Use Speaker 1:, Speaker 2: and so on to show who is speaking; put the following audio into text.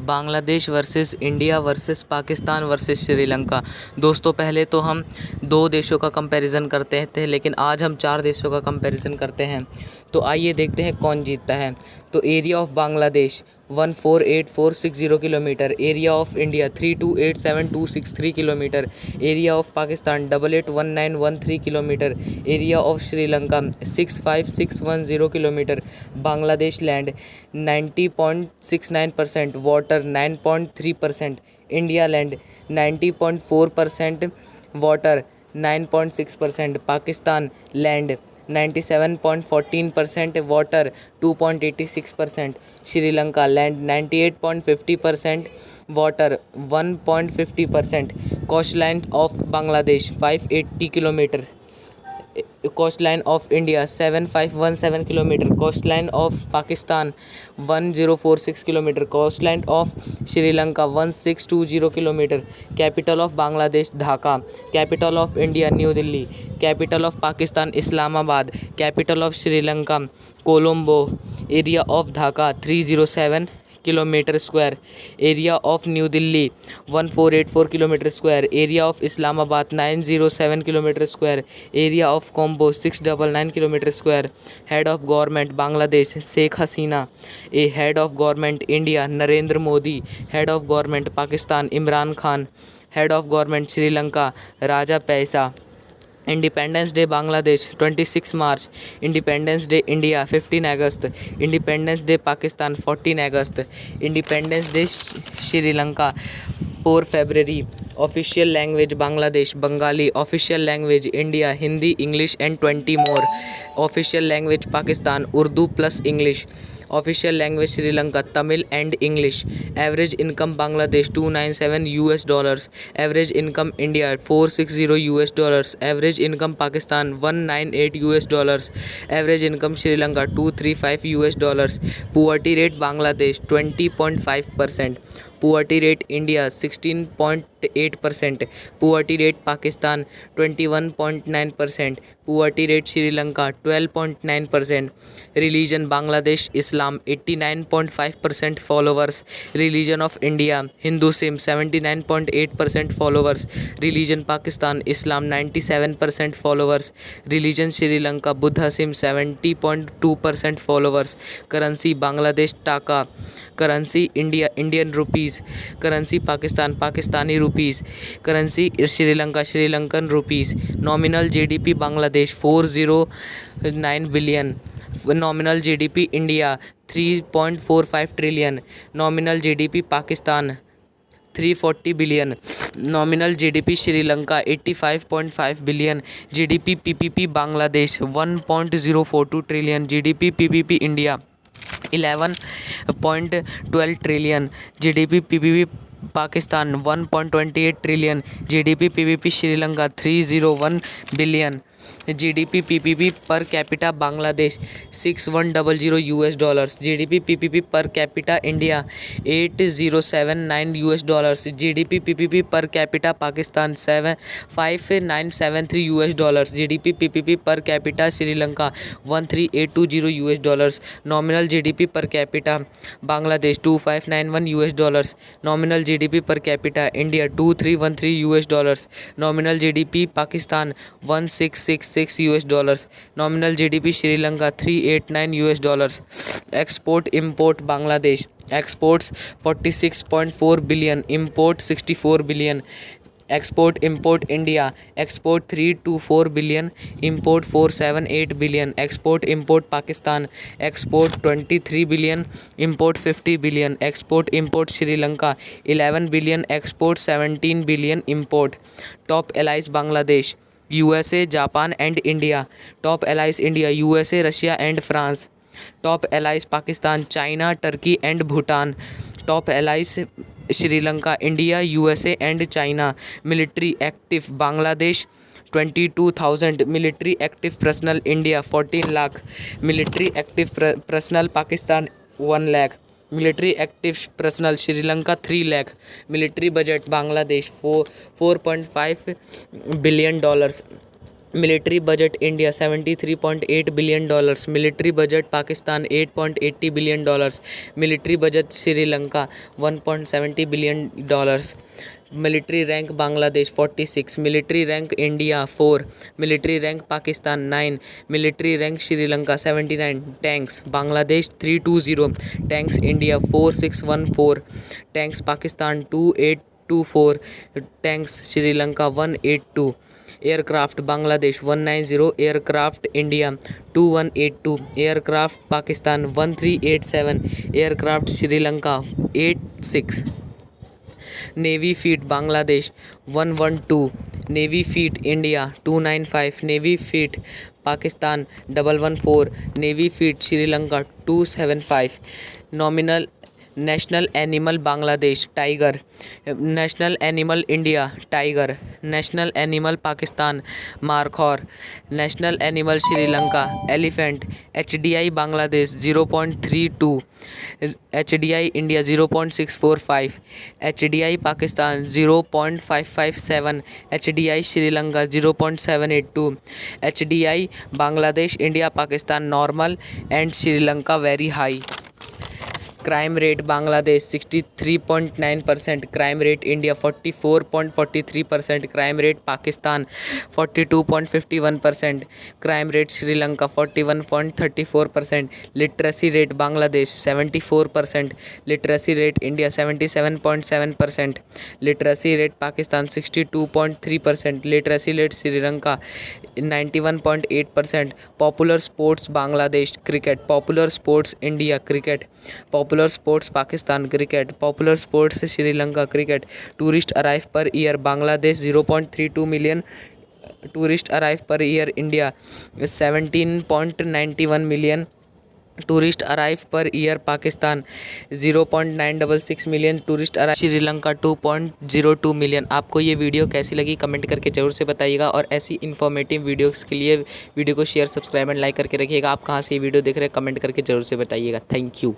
Speaker 1: Bangladesh versus India versus Pakistan versus Sri Lanka. दोस्तों पहले तो हम दो देशों का कंपैरिजन करते थे, लेकिन आज हम चार देशों का कंपैरिजन करते हैं। तो आइए देखते हैं कौन जीतता है। तो area of Bangladesh 148460 kilometre, area of India 328763 kilometre, area of Pakistan 881913 kilometre, area of Sri Lanka 65610 kilometre, Bangladesh land 90.69%, water 9.3%, India land 90.4%, water 9.6%, Pakistan land 97.14%, water 2.86%, Sri Lanka land 98.50%, water 1.50%, coast line of Bangladesh 580 kilometre, coast line of India 7517 kilometre, coast line of Pakistan 1046 kilometre, coast line of Sri Lanka 1620 kilometre, capital of Bangladesh Dhaka, capital of India New Delhi, capital of Pakistan Islamabad, capital of Sri Lanka Colombo, area of Dhaka 307 kilometre square, area of New Delhi 1484 kilometre square, area of Islamabad 907 kilometre square, area of Colombo 699 kilometre square, head of government Bangladesh Sheikh Hasina, A head of government India Narendra Modi, head of government Pakistan Imran Khan, head of government Sri Lanka Rajapaksa. Independence day Bangladesh 26 March, independence day India 15 August, independence day Pakistan 14 August, independence day Sri Lanka 4 February. Official language Bangladesh Bengali, official language India Hindi English and 20 more, official language Pakistan Urdu plus English, official language Sri Lanka Tamil and English, average income Bangladesh 297 US dollars, average income India 460 US dollars, average income Pakistan 198 US dollars, average income Sri Lanka 235 US dollars, poverty rate Bangladesh 20.5%, poverty rate India 16.8%, poverty rate Pakistan 21.9%, poverty rate Sri Lanka 12.9%, religion Bangladesh Islam 89.5% followers, religion of India Hinduism 79.8% followers, religion Pakistan Islam 97% followers, religion Sri Lanka Buddhism 70.2% followers, currency Bangladesh taka, currency India Indian rupees, currency Pakistan Pakistani rupees, currency Sri Lanka Sri Lankan rupees, nominal GDP Bangladesh 409 billion, nominal GDP India 3.45 trillion, nominal GDP Pakistan 340 billion, nominal GDP Sri Lanka 85.5 billion, GDP PPP Bangladesh 1.042 trillion, GDP PPP India 11.12 trillion, GDP PPP Pakistan 1.28 trillion, GDP PPP Sri Lanka 301 billion, GDP PPP per capita Bangladesh 6100 US dollars, GDP PPP per capita India 8079 US dollars, GDP PPP per capita Pakistan 5973 US dollars, GDP PPP per capita Sri Lanka 13820 US dollars, nominal GDP per capita Bangladesh 2591 US dollars, nominal GDP per capita India 2313 US dollars, nominal GDP Pakistan 1666 US dollars, nominal GDP Sri Lanka 389 US dollars, export import Bangladesh exports 46.4 billion, import 64 billion, export import India export 324 billion, import 478 billion, export import Pakistan export 23 billion, import 50 billion, export import Sri Lanka 11 billion, export 17 billion, import. Top allies Bangladesh USA Japan and India, top allies India USA Russia and France, top allies Pakistan China Turkey and Bhutan, top allies Sri Lanka India USA and China, military active Bangladesh 22,000, military active personal India 14 lakh, military active personal Pakistan 1 lakh, military active personal Sri Lanka 3 lakh, military budget Bangladesh 4.5 billion dollars, Military budget India $73.8 billion. Military budget Pakistan $8.80 billion. Military budget Sri Lanka $1.70 billion. Military rank Bangladesh 46. Military rank India 4. Military rank Pakistan 9. Military rank Sri Lanka 79. Tanks Bangladesh 320. Tanks India 4614. Tanks Pakistan 2824. Tanks Sri Lanka 182. Aircraft Bangladesh 190. Aircraft India 2182. Aircraft Pakistan 1387. Aircraft Sri Lanka 86. Navy fleet Bangladesh 112. Navy fleet India 295. Navy fleet Pakistan 114. Navy fleet Sri Lanka 275. Nominal National Animal Bangladesh Tiger. National Animal India Tiger. National Animal Pakistan Markhor. National Animal Sri Lanka Elephant. HDI Bangladesh 0.32. HDI India 0.645. HDI Pakistan 0.557. HDI Sri Lanka 0.782. HDI Bangladesh India Pakistan normal and Sri Lanka very high. Crime rate Bangladesh 63.9%. Crime rate India 44.43%. Crime rate Pakistan 42.51%. Crime rate Sri Lanka 41.34%. Literacy rate Bangladesh 74%. Literacy rate India 77.7%. Literacy rate Pakistan 62.3%. Literacy rate Sri Lanka 91.8%. Popular sports Bangladesh cricket. Popular sports India cricket. Popular sports Pakistan cricket. Popular sports Sri Lanka cricket. Tourist arrive per year Bangladesh 0.32 million. Tourist arrive per year India 17.91 million. Tourist arrive per year Pakistan 0.966 million. Tourist arrive Sri Lanka Lanka 2.02 million. आपको ये video कैसी लगी comment करके ज़रूर से बताइएगा और ऐसी इन्फॉर्मेटिव वीडियोस के लिए वीडियो को शेयर सब्सक्राइब एंड लाइक करके रखिएगा. आप कहाँ से ये वीडियो देख रहे हैं कमेंट करके ज़रूर से बताइएगा. Thank you.